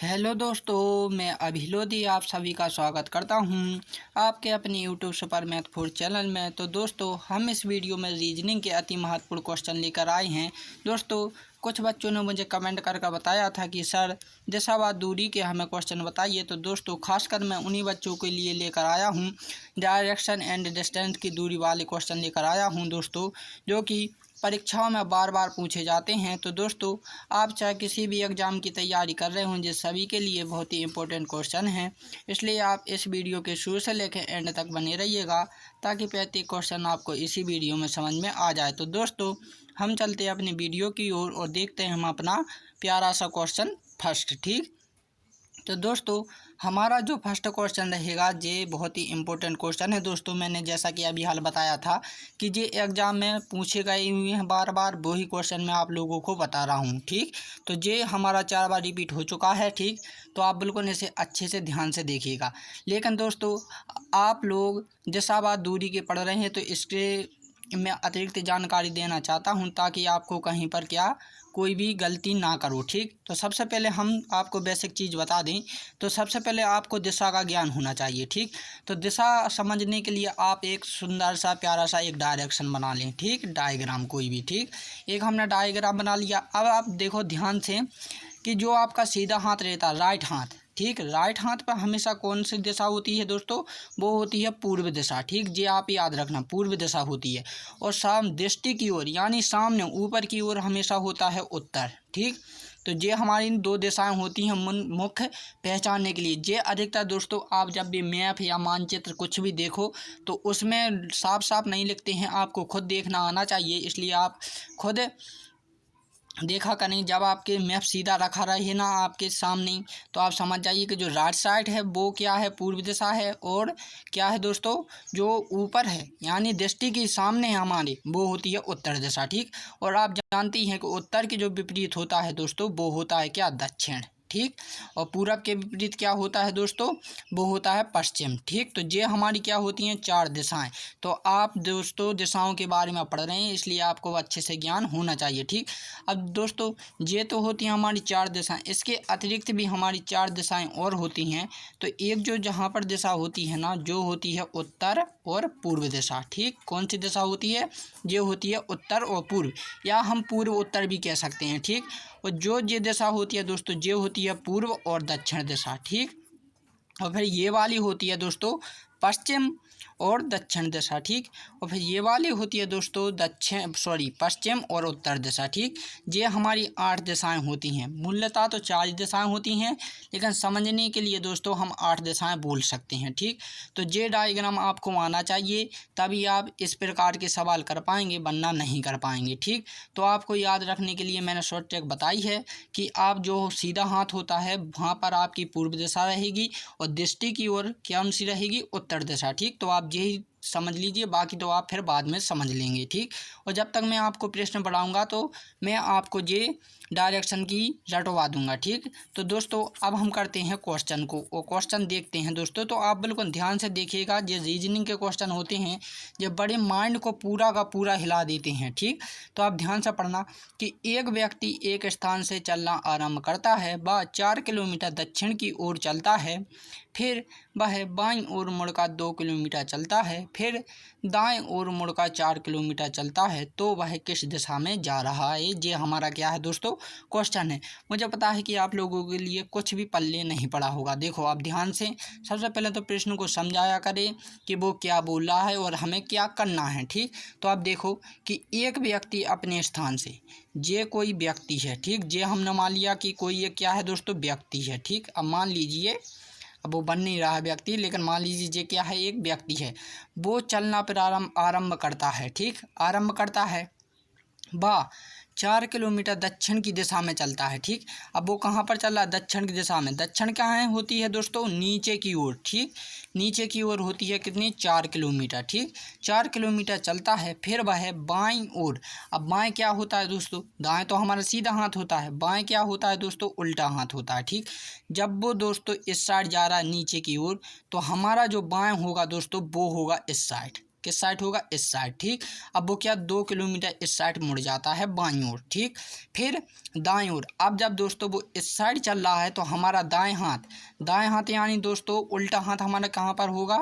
Hello दोस्तों, मैं अभिलोदी आप सभी का स्वागत करता हूं आपके अपने यूट्यूब सुपर मैथ 4 चैनल में। तो दोस्तों, हम इस वीडियो में रीजनिंग के अति महत्वपूर्ण क्वेश्चन लेकर आए हैं। दोस्तों, कुछ बच्चों ने मुझे कमेंट करके बताया था कि सर दिशावार दूरी के हमें क्वेश्चन बताइए। तो दोस्तों, खासकर मैं उन्हीं बच्चों के लिए लेकर आया हूं, डायरेक्शन एंड डिस्टेंस की दूरी वाले क्वेश्चन लेकर आया हूं दोस्तों, जो कि परीक्षाओं में बार बार पूछे जाते हैं। तो दोस्तों, आप चाहे किसी भी एग्ज़ाम की तैयारी कर रहे हों, ये सभी के लिए बहुत ही इंपॉर्टेंट क्वेश्चन हैं। इसलिए आप इस वीडियो के शुरू से लेकर एंड तक बने रहिएगा, ताकि प्रत्येक क्वेश्चन आपको इसी वीडियो में समझ में आ जाए। तो दोस्तों, हम चलते हैं अपनी वीडियो की ओर और देखते हैं हम अपना प्यारा सा क्वेश्चन फर्स्ट। ठीक, तो दोस्तों, हमारा जो फर्स्ट क्वेश्चन रहेगा ये बहुत ही इम्पोर्टेंट क्वेश्चन है। दोस्तों, मैंने जैसा कि अभी हाल बताया था कि ये एग्ज़ाम में पूछे गए हुए हैं बार बार, वही क्वेश्चन मैं आप लोगों को बता रहा हूँ। ठीक, तो ये हमारा 4 बार रिपीट हो चुका है। ठीक, तो आप बिल्कुल इसे अच्छे से ध्यान से देखिएगा। लेकिन दोस्तों, आप लोग दिशावार दूरी के पढ़ रहे हैं, तो इसके मैं अतिरिक्त जानकारी देना चाहता हूँ, ताकि आपको कहीं पर क्या कोई भी गलती ना करो। ठीक, तो सबसे पहले हम आपको बेसिक चीज़ बता दें, तो सबसे पहले आपको दिशा का ज्ञान होना चाहिए। ठीक, तो दिशा समझने के लिए आप एक सुंदर सा प्यारा सा एक डायरेक्शन बना लें। ठीक, डायग्राम कोई भी। ठीक, एक हमने डायग्राम बना लिया। अब आप देखो ध्यान से कि जो आपका सीधा हाथ रहता है, राइट हाथ, ठीक, राइट हाथ पर हमेशा कौन सी दिशा होती है दोस्तों? वो होती है पूर्व दिशा। ठीक, ये आप याद रखना, पूर्व दिशा होती है। और दृष्टि की ओर यानी सामने ऊपर की ओर हमेशा होता है उत्तर। ठीक, तो ये हमारी इन दो दिशाएं होती हैं मुख्य पहचानने के लिए। ये अधिकतर दोस्तों, आप जब भी मैप या मानचित्र कुछ भी देखो, तो उसमें साफ साफ नहीं लिखते हैं, आपको खुद देखना आना चाहिए। इसलिए आप खुद देखा करें, जब आपके मैप सीधा रखा रहे ना आपके सामने, तो आप समझ जाइए कि जो राइट साइड है वो क्या है, पूर्व दिशा है, और क्या है दोस्तों, जो ऊपर है यानी दृष्टि के सामने है हमारे, वो होती है उत्तर दिशा। ठीक, और आप जानती हैं कि उत्तर के जो विपरीत होता है दोस्तों, वो होता है क्या, दक्षिण। ठीक, और पूरब के विपरीत क्या होता है दोस्तों, वो होता है पश्चिम। ठीक, तो ये हमारी क्या होती हैं, 4 दिशाएं। तो आप दोस्तों दिशाओं के बारे में पढ़ रहे हैं, इसलिए आपको अच्छे से ज्ञान होना चाहिए। ठीक, अब दोस्तों, ये तो होती हैं हमारी 4 दिशाएं। इसके अतिरिक्त भी हमारी 4 दिशाएं और होती हैं। तो एक जो जहाँ पर दिशा होती है ना, जो होती है उत्तर और पूर्व दिशा। ठीक, कौन सी दिशा होती है, ये होती है उत्तर और पूर्व, या हम पूर्व उत्तर भी कह सकते हैं। ठीक, और जो ये दिशा होती है दोस्तों, ये होती है पूर्व और दक्षिण दिशा। ठीक, और फिर ये वाली होती है दोस्तों पश्चिम और दक्षिण दिशा। ठीक, और फिर ये वाली होती है दोस्तों पश्चिम और उत्तर दिशा। ठीक, ये हमारी 8 दिशाएं होती हैं। मूलतः तो 4 दिशाएं होती हैं, लेकिन समझने के लिए दोस्तों हम 8 दिशाएं बोल सकते हैं। ठीक, तो ये डायग्राम आपको आना चाहिए, तभी आप इस प्रकार के सवाल कर पाएंगे, वरना नहीं कर पाएंगे। ठीक, तो आपको याद रखने के लिए मैंने शॉर्ट ट्रिक बताई है कि आप जो सीधा हाथ होता है, वहाँ पर आपकी पूर्व दिशा रहेगी, और दृष्टि की ओर कौन सी रहेगी, उत्तर दिशा। ठीक, तो आप यही समझ लीजिए, बाकी तो आप फिर बाद में समझ लेंगे। ठीक, और जब तक मैं आपको प्रश्न पढ़ाऊंगा, तो मैं आपको ये डायरेक्शन की रटवा दूंगा। ठीक, तो दोस्तों, अब हम करते हैं क्वेश्चन को, और क्वेश्चन देखते हैं दोस्तों। तो आप बिल्कुल ध्यान से देखिएगा, ये रीजनिंग के क्वेश्चन होते हैं, ये बड़े माइंड को पूरा का पूरा हिला देते हैं। ठीक, तो आप ध्यान से पढ़ना कि एक व्यक्ति एक स्थान से चलना आरंभ करता है, वह 4 किलोमीटर दक्षिण की ओर चलता है, फिर वह बाईं ओर मुड़कर 2 किलोमीटर चलता है, फिर दाएं ओर मुड़कर 4 किलोमीटर चलता है, तो वह किस दिशा में जा रहा है। ये हमारा क्या है दोस्तों, क्वेश्चन है। मुझे पता है कि आप लोगों के लिए कुछ भी पल्ले नहीं पड़ा होगा। देखो आप ध्यान से, सबसे पहले तो प्रश्न को समझाया करें कि वो क्या बोल रहा है और हमें क्या करना है। ठीक, तो आप देखो कि एक व्यक्ति अपने स्थान से, ये कोई व्यक्ति है। ठीक, ये हमने मान लिया कि कोई ये क्या है दोस्तों, व्यक्ति है। ठीक, अब मान लीजिए, अब वो बन नहीं रहा है व्यक्ति, लेकिन मान लीजिए ये क्या है, एक व्यक्ति है, वो चलना आरंभ करता है। ठीक, आरंभ करता है, वह 4 किलोमीटर दक्षिण की दिशा में चलता है। ठीक, अब वो कहाँ पर चल रहा है, दक्षिण की दिशा में। दक्षिण कहाँ है, होती है दोस्तों नीचे की ओर। ठीक, नीचे की ओर होती है कितनी, 4 किलोमीटर। ठीक, 4 किलोमीटर चलता है, फिर वह बाईं ओर, अब बाएं क्या होता है दोस्तों, दाएं तो हमारा सीधा हाथ होता है, बाएं क्या होता है दोस्तों, उल्टा हाथ होता है। ठीक, जब वो दोस्तों इस साइड जा रहा है नीचे की ओर, तो हमारा जो बाएं होगा दोस्तों, वो होगा इस साइड। किस साइड होगा, इस साइड। ठीक, अब वो क्या 2 किलोमीटर इस साइड मुड़ जाता है बाईं ओर। ठीक, फिर दाएं ओर, अब जब दोस्तों वो इस साइड चल रहा है तो हमारा दाएं हाथ यानी दोस्तों उल्टा हाथ हमारा कहाँ पर होगा,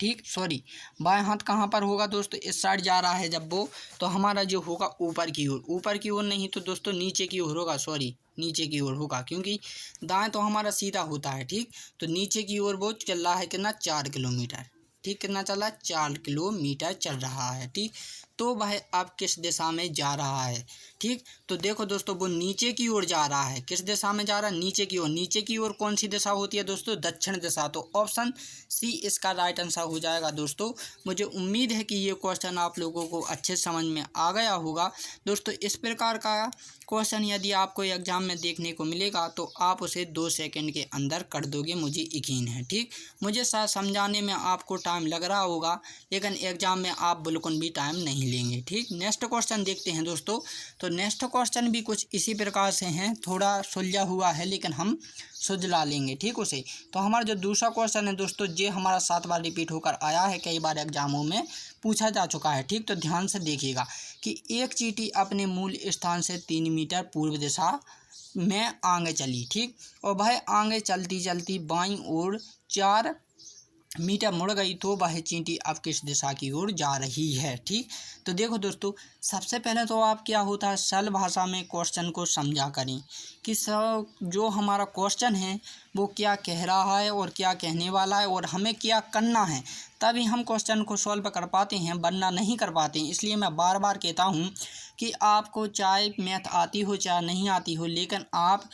ठीक, सॉरी, बाएं हाथ कहाँ पर होगा दोस्तों, इस साइड जा रहा है जब वो, तो हमारा जो होगा ऊपर की ओर, ऊपर की ओर नहीं तो दोस्तों नीचे की ओर होगा, सॉरी नीचे की ओर होगा, क्योंकि दाएं तो हमारा सीधा होता है। ठीक, तो नीचे की ओर वो चल रहा है कितना, 4 किलोमीटर। ठीक, कितना चला, 4 किलोमीटर चल रहा है। ठीक, तो वह अब किस दिशा में जा रहा है। ठीक, तो देखो दोस्तों वो नीचे की ओर जा रहा है, किस दिशा में जा रहा है, नीचे की ओर। नीचे की ओर कौन सी दिशा होती है दोस्तों, दक्षिण दिशा। तो ऑप्शन सी इसका राइट आंसर हो जाएगा दोस्तों। मुझे उम्मीद है कि ये क्वेश्चन आप लोगों को अच्छे समझ में आ गया होगा दोस्तों। इस प्रकार का क्वेश्चन यदि आपको एग्जाम में देखने को मिलेगा तो आप उसे 2 सेकंड के अंदर कर दोगे, मुझे यकीन है। ठीक, मुझे शायद समझाने में आपको टाइम लग रहा होगा, लेकिन एग्जाम में आप बिल्कुल भी टाइम नहीं लेंगे। ठीक, नेक्स्ट क्वेश्चन देखते हैं दोस्तों। तो नेक्स्ट क्वेश्चन भी कुछ इसी प्रकार से हैं, थोड़ा सुलझा हुआ है लेकिन हम सुलझा लेंगे। ठीक, उसे तो हमारा जो दूसरा क्वेश्चन है दोस्तों, ये हमारा 7 बार रिपीट होकर आया है, कई बार एग्जामों में पूछा जा चुका है। ठीक, तो ध्यान से देखिएगा कि एक चींटी अपने मूल स्थान से 3 मीटर पूर्व दिशा में आगे चली। ठीक, और वह आगे चलती चलती बाईं ओर 4 मीटर मुड़ गई, तो वह चींटी अब किस दिशा की ओर जा रही है। ठीक, तो देखो दोस्तों, सबसे पहले तो आप क्या होता है सरल भाषा में क्वेश्चन को समझा करें कि जो हमारा क्वेश्चन है वो क्या कह रहा है और क्या कहने वाला है और हमें क्या करना है, तभी हम क्वेश्चन को सॉल्व कर पाते हैं, वरना नहीं कर पाते हैं। इसलिए मैं बार बार कहता हूँ कि आपको चाहे मैथ आती हो चाहे नहीं आती हो, लेकिन आप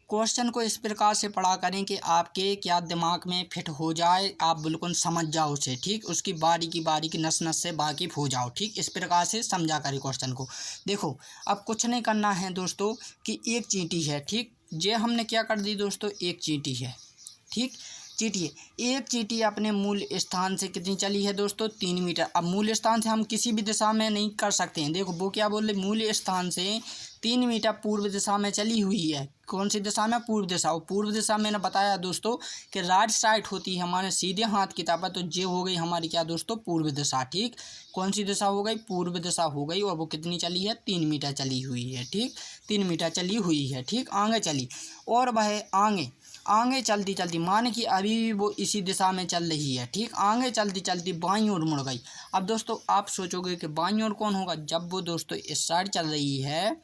क्वेश्चन को इस प्रकार से पढ़ा करें कि आपके क्या दिमाग में फिट हो जाए, आप बिल्कुल समझ जाओ उसे। ठीक, उसकी बारीकी नस नस से वाकिफ़ हो जाओ। ठीक, इस प्रकार से समझा करें क्वेश्चन को। देखो, अब कुछ नहीं करना है दोस्तों कि एक चींटी है। ठीक, ये हमने क्या कर दी दोस्तों, एक चींटी है। ठीक, चींटी एक चींटी अपने मूल स्थान से कितनी चली है दोस्तों, 3 मीटर। अब मूल स्थान से हम किसी भी दिशा में नहीं कर सकते हैं। देखो वो क्या बोल रहे, मूल स्थान से 3 मीटर पूर्व दिशा में चली हुई है। कौन सी दिशा में, पूर्व दिशा। और पूर्व दिशा मैंने बताया दोस्तों कि राइट साइड होती है हमारे सीधे हाथ की तरफ, तो ये हो गई हमारी क्या दोस्तों, पूर्व दिशा। ठीक, कौन सी दिशा हो गई, पूर्व दिशा हो गई, और वो कितनी चली है, 3 मीटर चली हुई है। ठीक, 3 मीटर चली हुई है। ठीक, आगे चली, और वह आगे चलती चलती, मान कि अभी भी वो इसी दिशा में चल रही है। ठीक, आगे चलती चलती बाईं ओर मुड़ गई। अब दोस्तों आप सोचोगे कि बाईं ओर कौन होगा, जब वो दोस्तों इस साइड चल रही है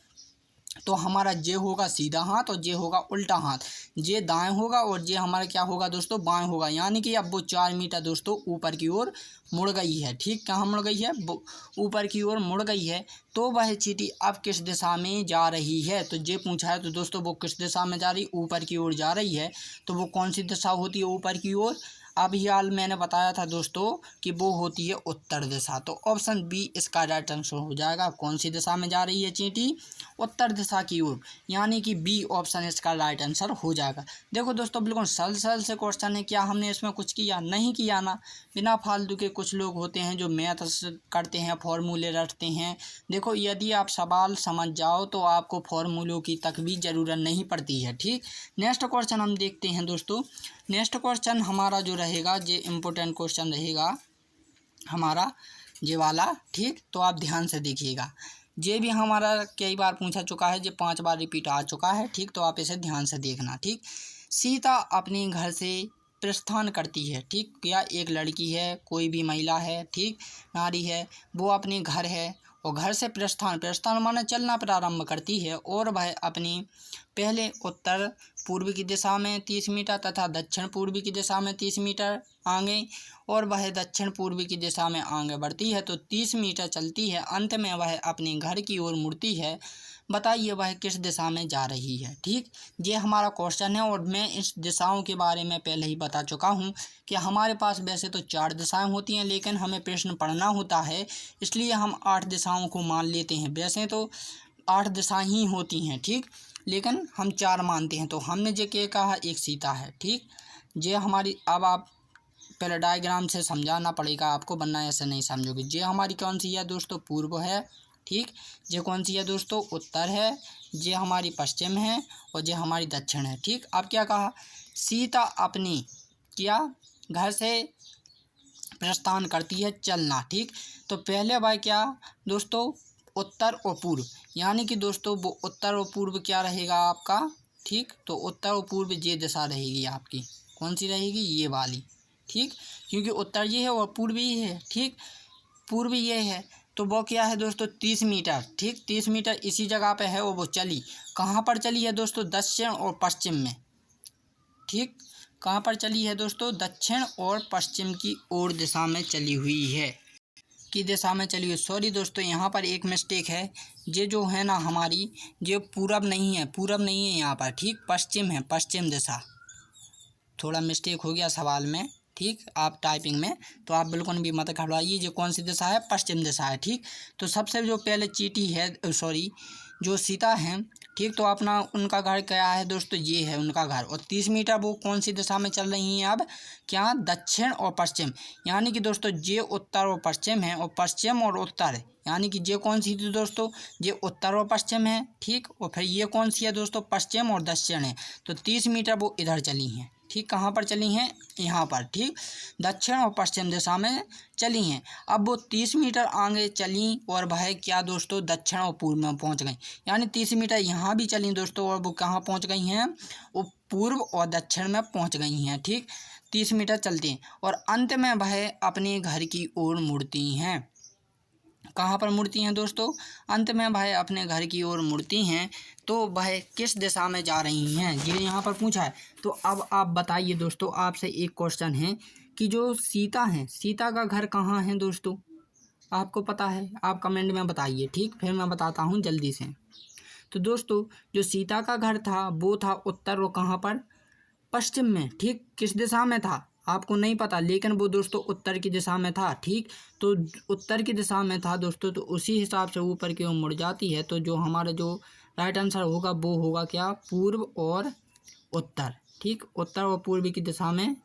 तो हमारा जे होगा सीधा हाथ और जे होगा उल्टा हाथ। जे दाएं होगा और जे हमारा क्या होगा दोस्तों, बाएं होगा। यानी कि अब वो 4 मीटर दोस्तों ऊपर की ओर मुड़ गई है। ठीक, कहाँ मुड़ गई है, वो ऊपर की ओर मुड़ गई है। तो वह चींटी अब किस दिशा में जा रही है, तो ये पूछा है। तो दोस्तों वो किस दिशा में जा रही, ऊपर की ओर जा रही है। तो वो कौन सी दिशा होती है ऊपर की ओर, अभी हाल मैंने बताया था दोस्तों कि वो होती है उत्तर दिशा। तो ऑप्शन बी इसका राइट आंसर हो जाएगा। कौन सी दिशा में जा रही है चींटी, उत्तर दिशा की ओर, यानी कि बी ऑप्शन इसका राइट आंसर हो जाएगा। देखो दोस्तों बिल्कुल सरल से क्वेश्चन है, क्या हमने इसमें कुछ किया, नहीं किया ना। बिना फालतू के कुछ लोग होते हैं जो मैथ करते हैं, फॉर्मूले रटते हैं। देखो यदि आप सवाल समझ जाओ तो आपको फॉर्मूलों की तक भी ज़रूरत नहीं पड़ती है। ठीक, नेक्स्ट क्वेश्चन हम देखते हैं दोस्तों। नेक्स्ट क्वेश्चन हमारा जो रहेगा ये इम्पोर्टेंट क्वेश्चन रहेगा हमारा ये वाला। ठीक, तो आप ध्यान से देखिएगा, ये भी हमारा कई बार पूछा चुका है, ये 5 बार रिपीट आ चुका है। ठीक, तो आप इसे ध्यान से देखना। ठीक, सीता अपने घर से प्रस्थान करती है। ठीक, या एक लड़की है, कोई भी महिला है, ठीक, नारी है, वो अपने घर है और घर से प्रस्थान माने चलना प्रारंभ करती है, और वह अपनी पहले उत्तर पूर्व की दिशा में 30 मीटर तथा दक्षिण पूर्व की दिशा में 30 मीटर आगे, और वह दक्षिण पूर्व की दिशा में आगे बढ़ती है तो 30 मीटर चलती है। अंत में वह अपने घर की ओर मुड़ती है। बताइए वह किस दिशा में जा रही है। ठीक, ये हमारा क्वेश्चन है, और मैं इस दिशाओं के बारे में पहले ही बता चुका हूँ कि हमारे पास वैसे तो 4 दिशाएं होती हैं, लेकिन हमें प्रश्न पढ़ना होता है, इसलिए हम 8 दिशाओं को मान लेते हैं। वैसे तो 8 दिशाएं ही होती हैं। ठीक, लेकिन हम 4 मानते हैं। तो हमने जो क्या कहा, एक सीता है। ठीक, ये हमारी, अब आप पहले डायग्राम से समझाना पड़ेगा आपको, वरना ऐसे नहीं समझोगे। ये हमारी कौन सी है दोस्तों, पूर्व है। ठीक, ये कौन सी है दोस्तों, उत्तर है। ये हमारी पश्चिम है और ये हमारी दक्षिण है। ठीक, अब क्या कहा, सीता अपनी क्या घर से प्रस्थान करती है चलना। ठीक, तो पहले भाई क्या दोस्तों, उत्तर और पूर्व, यानी कि दोस्तों वो उत्तर और पूर्व क्या रहेगा आपका। ठीक, तो उत्तर और पूर्व ये दिशा रहेगी आपकी, कौन सी रहेगी, ये वाली। ठीक, क्योंकि उत्तर ये है और पूर्व ये है। ठीक, पूर्व ये है, तो वो क्या है दोस्तों 30 मीटर। ठीक, 30 मीटर इसी जगह पे है और वो चली कहाँ पर चली है दोस्तों, दक्षिण और पश्चिम में। ठीक, कहाँ पर चली है दोस्तों, दक्षिण और पश्चिम की ओर दिशा में चली हुई है, की दिशा में चली हुई। सॉरी दोस्तों, यहाँ पर एक मिस्टेक है, ये जो है ना हमारी, ये पूरब नहीं है, पूरब नहीं है यहाँ पर। ठीक, पश्चिम है, पश्चिम दिशा, थोड़ा मिस्टेक हो गया सवाल में। ठीक, आप टाइपिंग में, तो आप बिल्कुल भी मत घबराइए। ये कौन सी दिशा है, पश्चिम दिशा है। ठीक, तो सबसे जो पहले चीटी है, सॉरी जो सीता हैं, ठीक, तो अपना उनका घर क्या है दोस्तों, ये है उनका घर। और 30 मीटर वो कौन सी दिशा में चल रही हैं अब, क्या, दक्षिण और पश्चिम, यानी कि दोस्तों ये उत्तर और पश्चिम है, और पश्चिम और उत्तर, यानी कि ये कौन सी थी दोस्तों, ये उत्तर और पश्चिम है। ठीक, और फिर ये कौन सी है दोस्तों, पश्चिम और दक्षिण है। तो 30 मीटर वो इधर चली हैं। ठीक, कहाँ पर चली हैं, यहाँ पर। ठीक, दक्षिण और पश्चिम दिशा में चली हैं। अब वो 30 मीटर आगे चली और वह क्या दोस्तों, दक्षिण और पूर्व में पहुँच गई, यानी 30 मीटर यहाँ भी चली दोस्तों, और वो कहाँ पहुँच गई हैं, वो पूर्व और दक्षिण में पहुँच गई हैं। ठीक, 30 मीटर चलती हैं और अंत में वह अपने घर की ओर मुड़ती हैं। कहाँ पर मुड़ती हैं दोस्तों, अंत में वह अपने घर की ओर मुड़ती हैं। तो वह किस दिशा में जा रही हैं, ये यहाँ पर पूछा है। तो अब आप बताइए दोस्तों, आपसे एक क्वेश्चन है कि जो सीता है, सीता का घर कहाँ है दोस्तों, आपको पता है, आप कमेंट में बताइए। ठीक, फिर मैं बताता हूँ जल्दी से। तो दोस्तों जो सीता का घर था वो था उत्तर, और कहाँ पर, पश्चिम में। ठीक, किस दिशा में था आपको नहीं पता, लेकिन वो दोस्तों उत्तर की दिशा में था। ठीक, तो उत्तर की दिशा में था दोस्तों, तो उसी हिसाब से ऊपर की ओर मुड़ जाती है। तो जो हमारा जो राइट आंसर होगा वो होगा क्या, पूर्व और उत्तर। ठीक, उत्तर और पूर्व की दिशा में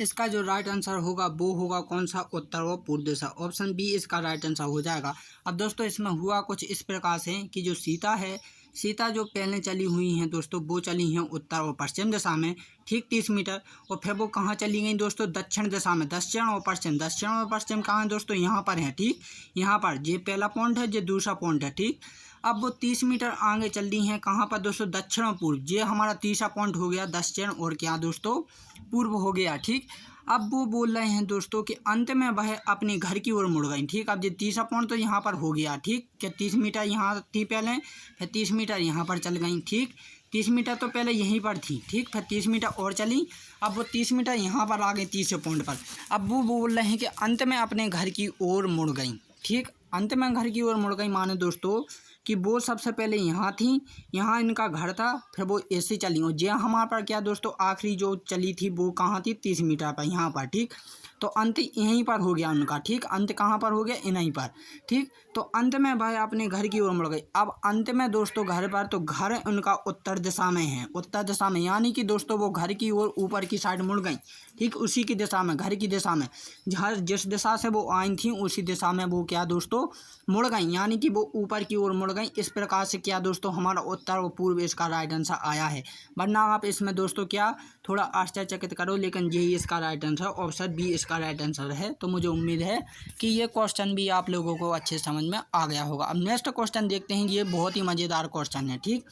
इसका जो राइट आंसर होगा वो होगा कौन सा, उत्तर और पूर्व दिशा। ऑप्शन बी इसका राइट आंसर हो जाएगा। अब दोस्तों इसमें हुआ कुछ इस प्रकार से कि जो सीता है, सीता जो पहले चली हुई हैं दोस्तों, वो चली हैं उत्तर और पश्चिम दिशा में। ठीक, 30 मीटर, और फिर वो कहाँ चली गई दोस्तों, दक्षिण दिशा में। दक्षिण और पश्चिम, दक्षिण और पश्चिम कहाँ है दोस्तों, यहाँ पर है। ठीक, यहाँ पर ये पहला पॉइंट है, ये दूसरा पॉइंट है। ठीक, अब वो 30 मीटर आगे चल रही हैं कहाँ पर दोस्तों, दक्षिण और पूर्व। ये हमारा तीसरा पॉइंट हो गया, दक्षिण और क्या दोस्तों, पूर्व हो गया। ठीक, अब वो बोल रहे हैं दोस्तों कि अंत में वह अपने घर की ओर मुड़ गई। ठीक, अब ये तीसरा पॉइंट तो यहाँ पर हो गया। ठीक, क्या 30 मीटर यहाँ थी पहले, फिर 30 मीटर यहाँ पर चल गई। ठीक, 30 मीटर तो पहले यहीं पर थी। ठीक, फिर 30 मीटर और चली, अब वो 30 मीटर यहाँ पर आ गई तीसरे पॉइंट पर। अब वो बोल रहे हैं कि अंत में अपने घर की ओर मुड़ गई। ठीक, अंत में घर की ओर मुड़ गई माने दोस्तों कि वो सबसे पहले यहाँ थी, यहाँ इनका घर था, फिर वो ऐसे चली। और जो हमारे पर क्या दोस्तों आखिरी जो चली थी वो कहाँ थी, 30 मीटर पर, यहाँ पर। ठीक, तो अंत यहीं पर हो गया उनका। ठीक, अंत कहाँ पर हो गया, इन्हीं पर। ठीक, तो अंत में भाई अपने घर की ओर मुड़ गई। अब अंत में दोस्तों घर पर, तो घर उनका उत्तर दिशा में है, उत्तर दिशा में, यानी कि दोस्तों वो घर की ओर ऊपर की साइड मुड़ गई। ठीक, उसी की दिशा में, घर की दिशा में, जहाँ जिस दिशा से वो आई थी उसी दिशा में वो क्या दोस्तों मुड़ गई, यानी कि वो ऊपर की ओर मुड़ गई। इस प्रकार से क्या दोस्तों हमारा उत्तर और पूर्व इसका राइट आंसर आया है। वरना आप इसमें दोस्तों क्या थोड़ा आश्चर्यचकित करो, लेकिन यही इसका राइट आंसर, ऑप्शन बी इसका राइट आंसर है। तो मुझे उम्मीद है कि ये क्वेश्चन भी आप लोगों को अच्छे समझ में आ गया होगा। अब नेक्स्ट क्वेश्चन देखते हैं। ये बहुत ही मज़ेदार क्वेश्चन है। ठीक,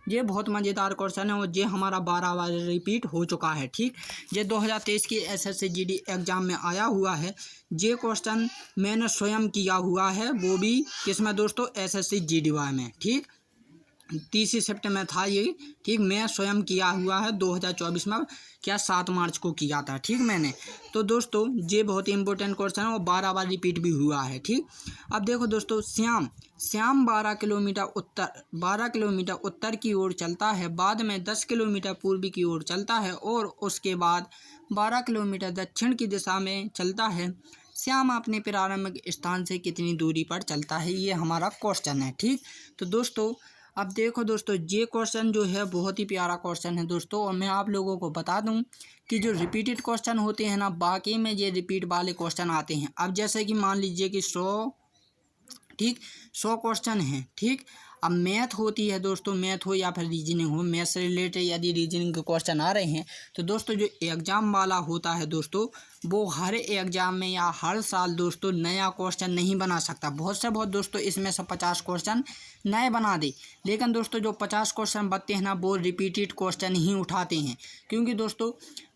ये बहुत मज़ेदार क्वेश्चन है और ये हमारा 12 बार रिपीट हो चुका है। ठीक, ये 2023 की SSC GD एग्ज़ाम में आया हुआ है। ये क्वेश्चन मैंने स्वयं किया हुआ है, वो भी किसमें दोस्तों, SSC GDY में। ठीक, 30 शिफ्ट में था ये। ठीक, मैं स्वयं किया हुआ है 2024 में, क्या 7 मार्च को किया था। ठीक, मैंने, तो दोस्तों ये बहुत ही इंपॉर्टेंट क्वेश्चन है और 12 बार रिपीट भी हुआ है। ठीक, अब देखो दोस्तों, श्याम 12 किलोमीटर उत्तर की ओर चलता है, बाद में 10 किलोमीटर पूर्व की ओर चलता है और उसके बाद 12 किलोमीटर दक्षिण की दिशा में चलता है। श्याम अपने प्रारंभिक स्थान से कितनी दूरी पर चलता है, ये हमारा क्वेश्चन है। ठीक, तो दोस्तों अब देखो दोस्तों, ये क्वेश्चन जो है बहुत ही प्यारा क्वेश्चन है दोस्तों। और मैं आप लोगों को बता दूं कि जो रिपीटेड क्वेश्चन होते हैं ना, बाकी में ये रिपीट वाले क्वेश्चन आते हैं। अब जैसे कि मान लीजिए कि 100 क्वेश्चन हैं। ठीक, अब मैथ होती है दोस्तों, मैथ हो या फिर रीजनिंग हो, मैथ से रिलेटेड यदि रीजनिंग के क्वेश्चन आ रहे हैं तो दोस्तों जो एग्ज़ाम वाला होता है दोस्तों, वो हर एग्ज़ाम में या हर साल दोस्तों नया क्वेश्चन नहीं बना सकता। बहुत से बहुत दोस्तों इसमें से 50 क्वेश्चन नए बना दे, लेकिन दोस्तों जो 50 क्वेश्चन बनते हैं ना, वो रिपीटेड क्वेश्चन ही उठाते हैं। क्योंकि दोस्तों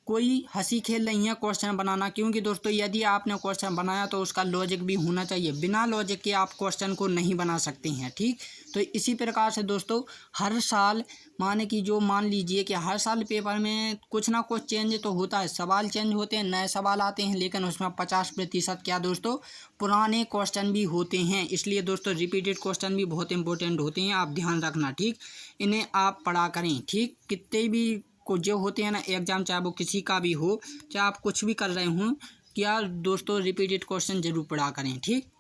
कोई हंसी खेल नहीं है क्वेश्चन बनाना, क्योंकि दोस्तों यदि आपने क्वेश्चन बनाया तो उसका लॉजिक भी होना चाहिए। बिना लॉजिक के आप क्वेश्चन को नहीं बना सकते हैं, ठीक। तो इसी प्रकार से दोस्तों हर साल मान लीजिए कि हर साल पेपर में कुछ ना कुछ चेंज तो होता है, सवाल चेंज होते हैं, नए सवाल आते हैं, लेकिन उसमें 50% क्या दोस्तों पुराने क्वेश्चन भी होते हैं। इसलिए दोस्तों रिपीटेड क्वेश्चन भी बहुत इंपॉर्टेंट होते हैं, आप ध्यान रखना, ठीक। इन्हें आप पढ़ा करें, ठीक। कितने भी को जो होते हैं ना एग्जाम, चाहे वो किसी का भी हो, चाहे आप कुछ भी कर रहे हों, क्या दोस्तों रिपीटेड क्वेश्चन जरूर पढ़ा करें, ठीक।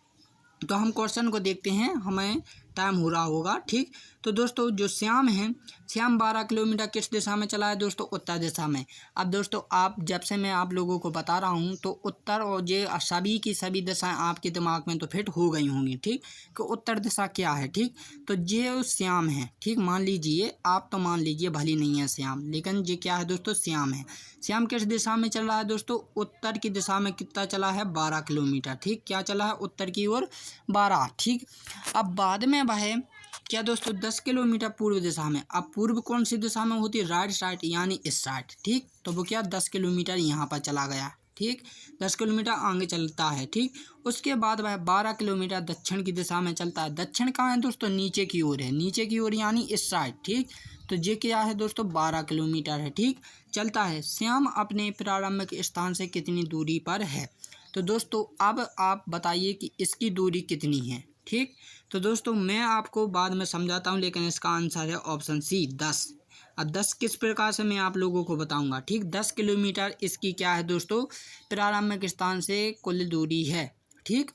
तो हम क्वेश्चन को देखते हैं, हमें टाइम हो रहा होगा, ठीक। तो दोस्तों जो श्याम है, श्याम 12 किलोमीटर किस दिशा में चला है दोस्तों? उत्तर दिशा में। अब दोस्तों आप जब से मैं आप लोगों को बता रहा हूं तो उत्तर और ये सभी की सभी दिशाएं आपके दिमाग में तो फिट हो गई होंगी, ठीक, कि उत्तर दिशा क्या है, ठीक। तो ये श्याम है, ठीक, मान लीजिए, आप तो मान लीजिए भली नहीं है श्याम, लेकिन ये क्या है दोस्तों? श्याम है। श्याम किस दिशा में चल रहा है दोस्तों? उत्तर की दिशा में। कितना चला है? 12 किलोमीटर, ठीक। क्या चला है? उत्तर की ओर 12, ठीक। अब बाद में वह क्या दोस्तों 10 किलोमीटर पूर्व दिशा में। अब पूर्व कौन सी दिशा में होती है? राइट साइड, यानी इस साइड, ठीक। तो वो क्या 10 किलोमीटर यहाँ पर चला गया, ठीक, 10 किलोमीटर आगे चलता है, ठीक। उसके बाद वह 12 किलोमीटर दक्षिण की दिशा में चलता है। दक्षिण कहाँ है दोस्तों? नीचे की ओर है, नीचे की ओर यानी इस साइड, ठीक। तो ये क्या है दोस्तों? 12 किलोमीटर है, ठीक, चलता है। श्याम अपने प्रारंभिक स्थान से कितनी दूरी पर है? तो दोस्तों अब आप बताइए कि इसकी दूरी कितनी है, ठीक। तो दोस्तों मैं आपको बाद में समझाता हूँ, लेकिन इसका आंसर है ऑप्शन सी, 10। अब 10 किस प्रकार से मैं आप लोगों को बताऊंगा, ठीक। 10 किलोमीटर इसकी क्या है दोस्तों? प्रारंभिक स्थान से कुल दूरी है, ठीक।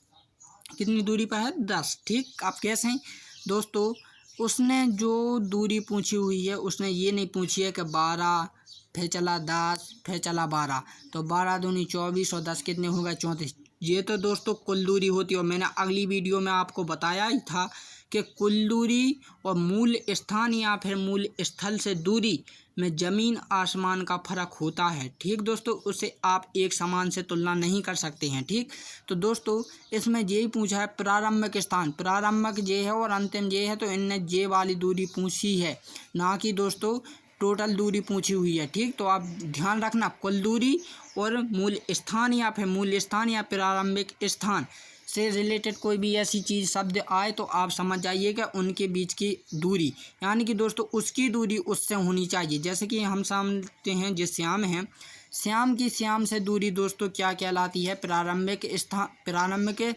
कितनी दूरी पर है? 10, ठीक। आप कैसे हैं दोस्तों? उसने जो दूरी पूछी हुई है, उसने ये नहीं पूछी है कि 12 फिर चला 10 फिर चला 12, तो 12 दूनी 24 और 10 कितने हो गए? 34। ये तो दोस्तों कुल दूरी होती है, और मैंने अगली वीडियो में आपको बताया ही था कि कुल दूरी और मूल स्थान या फिर मूल स्थल से दूरी में ज़मीन आसमान का फ़र्क होता है, ठीक दोस्तों। उसे आप एक समान से तुलना नहीं कर सकते हैं, ठीक। तो दोस्तों इसमें यही पूछा है प्रारंभिक स्थान, प्रारंभिक ये है और अंतिम ये है, तो इनने ये वाली दूरी पूछी है, ना कि दोस्तों टोटल दूरी पूछी हुई है, ठीक। तो आप ध्यान रखना, कुल दूरी और मूल स्थान या फिर मूल स्थान या प्रारंभिक स्थान से रिलेटेड कोई भी ऐसी चीज़ शब्द आए तो आप समझ जाइएगा उनके बीच की दूरी, यानी कि दोस्तों उसकी दूरी उससे होनी चाहिए। जैसे कि हम समझते हैं जो श्याम है, श्याम की श्याम से दूरी दोस्तों क्या कहलाती है? प्रारंभिक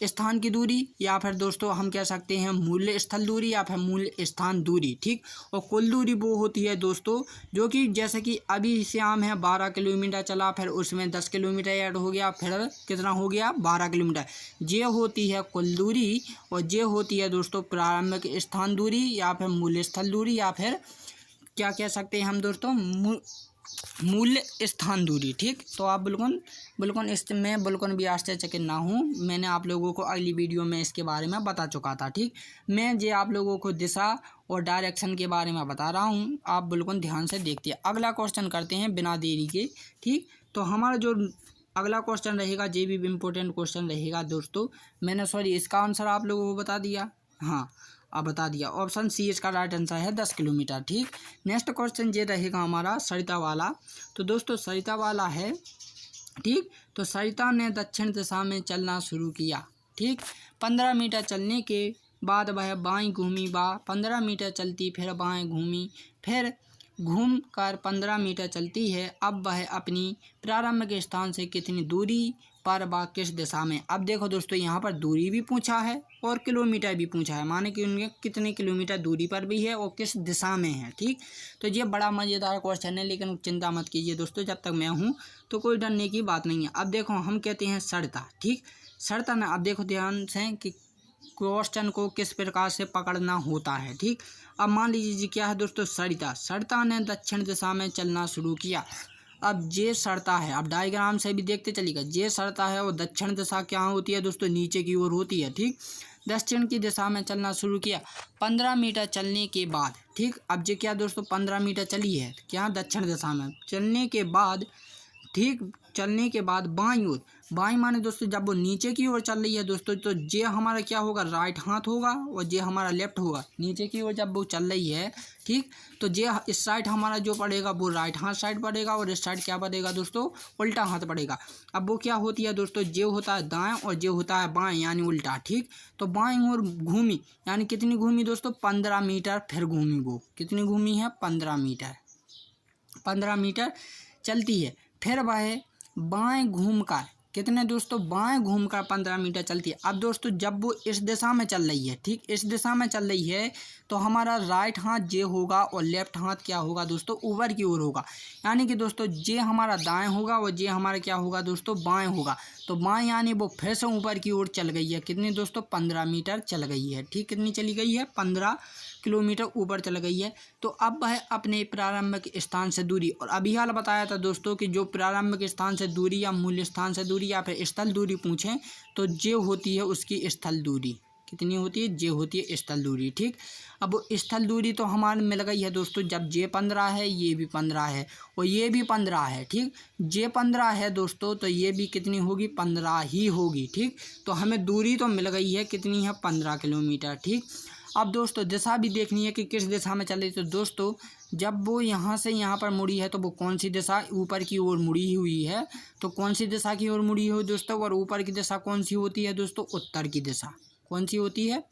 स्थान की दूरी, या फिर दोस्तों हम कह सकते हैं मूल्य स्थल दूरी या फिर मूल्य स्थान दूरी, ठीक। और कुल दूरी वो होती है दोस्तों जो कि जैसे कि अभी श्याम है 12 किलोमीटर चला, फिर उसमें 10 किलोमीटर ऐड हो गया, फिर कितना हो गया? 12 किलोमीटर। ये होती है कुल दूरी, और ये होती है दोस्तों प्रारंभिक स्थान दूरी या फिर मूल्य स्थल दूरी, या फिर क्या कह सकते हैं हम दोस्तों? मूल्य स्थान दूरी, ठीक। तो आप बिल्कुल इसमें बिल्कुल भी आश्चर्यचकित ना हूँ, मैंने आप लोगों को अगली वीडियो में इसके बारे में बता चुका था, ठीक। मैं ये आप लोगों को दिशा और डायरेक्शन के बारे में बता रहा हूँ, आप बिल्कुल ध्यान से देखते हैं। अगला क्वेश्चन करते हैं बिना देरी के, ठीक। तो हमारा जो अगला क्वेश्चन रहेगा ये भी इम्पोर्टेंट क्वेश्चन रहेगा दोस्तों। मैंने इसका आंसर आप लोगों को बता दिया, हाँ अब बता दिया, ऑप्शन सी इसका राइट आंसर है 10 किलोमीटर, ठीक। नेक्स्ट क्वेश्चन ये रहेगा हमारा सरिता वाला। तो दोस्तों सरिता वाला है, ठीक। तो सरिता ने दक्षिण दिशा में चलना शुरू किया, ठीक। 15 मीटर चलने के बाद वह बाईं घूमी, 15 मीटर चलती, फिर बाएं घूमी, फिर घूम कर 15 मीटर चलती है। अब वह अपनी प्रारंभिक स्थान से कितनी दूरी पर किस दिशा में? अब देखो दोस्तों यहाँ पर दूरी भी पूछा है और किलोमीटर भी पूछा है, माने कि उनके कितने किलोमीटर दूरी पर भी है और किस दिशा में है, ठीक। तो ये बड़ा मज़ेदार क्वेश्चन है, लेकिन चिंता मत कीजिए दोस्तों, जब तक मैं हूँ तो कोई डरने की बात नहीं है। अब देखो हम कहते हैं सरिता, ठीक, सरिता ने, अब देखो ध्यान से कि क्वेश्चन को किस प्रकार से पकड़ना होता है, ठीक। अब मान लीजिए क्या है दोस्तों? सरिता ने दक्षिण दिशा में चलना शुरू किया। अब ये सरिता है, अब डायग्राम से भी देखते चलिएगा, ये सरिता है और दक्षिण दिशा क्या होती है दोस्तों? नीचे की ओर होती है, ठीक। दक्षिण की दिशा में चलना शुरू किया। 15 मीटर चलने के बाद, ठीक, अब जो क्या दोस्तों 15 मीटर चली है क्या दक्षिण दिशा में चलने के बाद, ठीक, चलने के बाद बाईं ओर, बाईं माने दोस्तों जब वो नीचे की ओर चल रही है दोस्तों, तो ये हमारा क्या होगा राइट हाथ होगा और ये हमारा लेफ्ट होगा। नीचे की ओर जब वो चल रही है, ठीक, तो ये इस साइड हमारा जो पड़ेगा वो राइट हाथ साइड पड़ेगा और इस साइड क्या पड़ेगा दोस्तों उल्टा हाथ पड़ेगा। अब वो क्या होती है दोस्तों, ये होता है दाएं और ये होता है बाएं यानी उल्टा, ठीक। तो बाईं ओर घूमी यानी कितनी घूमी दोस्तों 15 मीटर, फिर घूमी, वो कितनी घूमी है 15 मीटर, 15 मीटर चलती है। फिर वह बाएं घूमकर, कितने दोस्तों बाएं घूमकर 15 मीटर चलती है। अब दोस्तों जब वो इस दिशा में चल रही है, ठीक, इस दिशा में चल रही है, तो हमारा राइट हाथ जे होगा और लेफ्ट हाथ क्या होगा दोस्तों ऊपर की ओर होगा। यानी कि दोस्तों जे हमारा दाएं होगा और जे हमारा क्या होगा दोस्तों बाएं होगा। तो बाएं यानी वो फिर से ऊपर की ओर चल गई है, कितनी दोस्तों 15 मीटर चल गई है, ठीक, कितनी चली गई है 15 किलोमीटर ऊपर चल गई है। तो अब वह अपने प्रारंभिक स्थान से दूरी, और अभी हाल बताया था दोस्तों कि जो प्रारंभिक स्थान से दूरी या मूल्य स्थान से दूरी या फिर स्थल दूरी पूछें तो जे होती है उसकी स्थल दूरी, कितनी होती है जे होती है स्थल दूरी, ठीक। अब वो स्थल दूरी तो हमारे मिल गई है दोस्तों, जब जे 15 है ये भी 15 है और ये भी 15 है, ठीक, जे 15 है दोस्तों तो ये भी कितनी होगी 15 ही होगी, ठीक। तो हमें दूरी तो मिल गई है, कितनी है 15 किलोमीटर, ठीक। अब दोस्तों दिशा भी देखनी है कि किस दिशा में चल रही। तो दोस्तों जब वो यहाँ से यहाँ पर मुड़ी है तो वो कौन सी दिशा ऊपर की ओर मुड़ी हुई है, तो कौन सी दिशा की ओर मुड़ी हुई दोस्तों, और ऊपर की दिशा कौन सी होती है दोस्तों उत्तर की दिशा, कौन सी होती है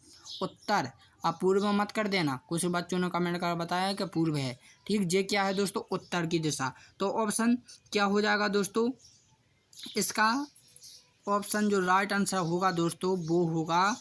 उत्तर। आप पूर्व मत कर देना, कुछ बच्चों ने कमेंट कर बताया कि पूर्व है, ठीक, ये क्या है दोस्तों उत्तर की दिशा। तो ऑप्शन क्या हो जाएगा दोस्तों, इसका ऑप्शन जो राइट आंसर होगा दोस्तों वो होगा,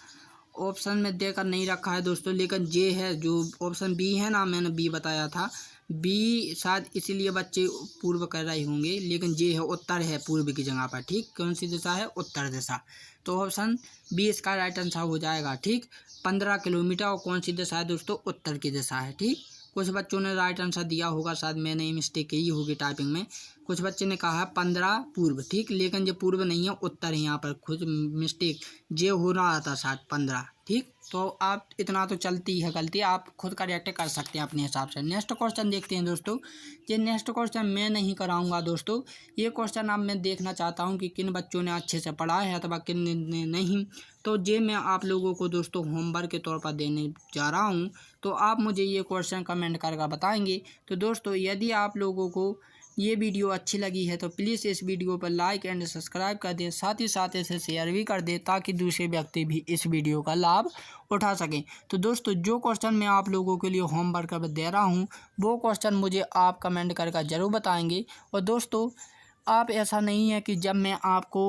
ऑप्शन में देकर नहीं रखा है दोस्तों लेकिन जे है, जो ऑप्शन बी है ना, मैंने बी बताया था, बी शायद इसीलिए बच्चे पूर्व कर रहे होंगे, लेकिन जे है उत्तर है पूर्व की जगह पर, ठीक। कौन सी दिशा है उत्तर दिशा। तो ऑप्शन बी इसका राइट आंसर हो जाएगा, ठीक। 15 किलोमीटर और कौन सी दिशा है दोस्तों उत्तर की दिशा है, ठीक। कुछ बच्चों ने राइट आंसर दिया होगा, शायद मैंने मिस्टेक की होगी टाइपिंग में। कुछ बच्चे ने कहा 15 पूर्व, ठीक, लेकिन ये पूर्व नहीं है उत्तर है, यहाँ पर कुछ मिस्टेक जे हो रहा था शायद 15, ठीक। तो आप इतना तो चलती है गलती, आप खुद करेक्ट कर सकते हैं अपने हिसाब से। नेक्स्ट क्वेश्चन देखते हैं दोस्तों। ये नेक्स्ट क्वेश्चन मैं नहीं कराऊंगा दोस्तों, ये क्वेश्चन अब मैं देखना चाहता हूँ कि किन बच्चों ने अच्छे से पढ़ा है अथवा किन ने नहीं। तो ये मैं आप लोगों को दोस्तों होमवर्क के तौर पर देने जा रहा हूँ, तो आप मुझे ये क्वेश्चन कमेंट करके बताएंगे। तो दोस्तों यदि आप लोगों को ये वीडियो अच्छी लगी है तो प्लीज़ इस वीडियो पर लाइक एंड सब्सक्राइब कर दें, साथ ही साथ इसे शेयर भी कर दें ताकि दूसरे व्यक्ति भी इस वीडियो का लाभ उठा सकें। तो दोस्तों जो क्वेश्चन मैं आप लोगों के लिए होमवर्क दे रहा हूँ वो क्वेश्चन मुझे आप कमेंट करके ज़रूर बताएंगे। और दोस्तों आप ऐसा नहीं है कि जब मैं आपको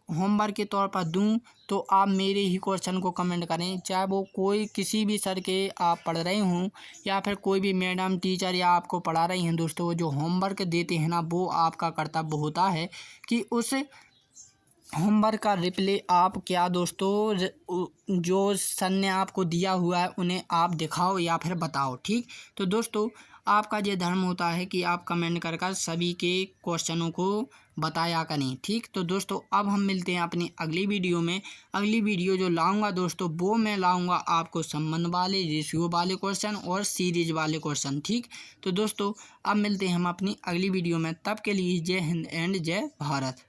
होमवर्क के तौर पर दूं तो आप मेरे ही क्वेश्चन को कमेंट करें, चाहे वो कोई किसी भी सर के आप पढ़ रहे हों या फिर कोई भी मैडम टीचर या आपको पढ़ा रही हैं दोस्तों, वो जो होमवर्क देते हैं ना वो आपका कर्तव्य होता है कि उस होमवर्क का रिप्ले आप क्या दोस्तों जो सर ने आपको दिया हुआ है उन्हें आप दिखाओ या फिर बताओ, ठीक। तो दोस्तों आपका ये धर्म होता है कि आप कमेंट कर सभी के क्वेश्चनों को बताया करें, ठीक। तो दोस्तों अब हम मिलते हैं अपनी अगली वीडियो में। अगली वीडियो जो लाऊंगा दोस्तों वो मैं लाऊंगा आपको संबंध वाले, रेशियो वाले क्वेश्चन और सीरीज वाले क्वेश्चन, ठीक। तो दोस्तों अब मिलते हैं हम अपनी अगली वीडियो में, तब के लिए जय हिंद एंड जय भारत।